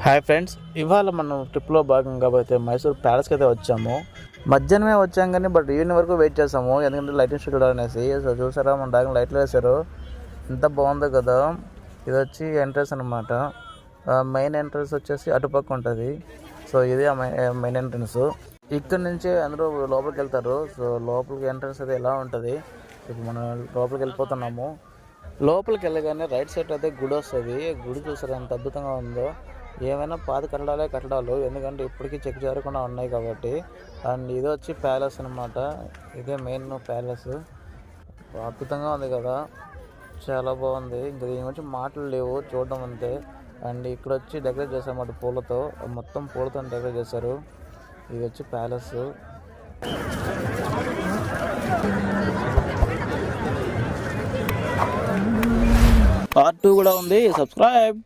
Hi friends, ఇవాళ మనం ట్రిప్లో భాగంగా అయితే మైసూర్ ప్యాలెస్కి అయితే వచ్చాము. మధ్యాహ్నమే వచ్చాం కానీ ఈవినింగ్ వరకు వెయిట్ చేసాము, ఎందుకంటే లైటింగ్ షో చూడాలనేసి. సో చూసారా, మన డాగన్ లైట్లు వేశారు, ఎంత బాగుందో కదా. ఇది వచ్చి ఎంట్రన్స్ అనమాట. మెయిన్ ఎంట్రన్స్ వచ్చేసి అటుపక్క ఉంటుంది. సో ఇది మెయిన్ ఎంట్రన్స్. ఇక్కడ నుంచి అందరూ లోపలికి వెళ్తారు. సో లోపలికి ఎంట్రన్స్ అయితే ఎలా ఉంటుంది. ఇప్పుడు మనం లోపలికి వెళ్ళిపోతున్నాము. లోపలికి వెళ్ళగానే రైట్ సైడ్ అయితే గుడి వస్తుంది. గుడి చూసారా ఎంత అద్భుతంగా ఉందో. ఏమైనా పాత కట్టడాలు, ఎందుకంటే ఇప్పటికీ చెక్ చేయకుండా ఉన్నాయి కాబట్టి. అండ్ ఇది వచ్చి ప్యాలెస్ అనమాట. ఇదే మెయిన్ ప్యాలెస్. అద్భుతంగా ఉంది కదా, చాలా బాగుంది. ఇంకా దీని గురించి మాటలు లేవు, చూడడం అంతే. అండ్ ఇక్కడ వచ్చి డెకరేట్ చేశారన్నమాట పూలతో, మొత్తం పూలతో డెకరేట్ చేశారు. ఇది వచ్చి ప్యాలెస్. పార్ట్ 2 కూడా ఉంది, సబ్స్క్రైబ్.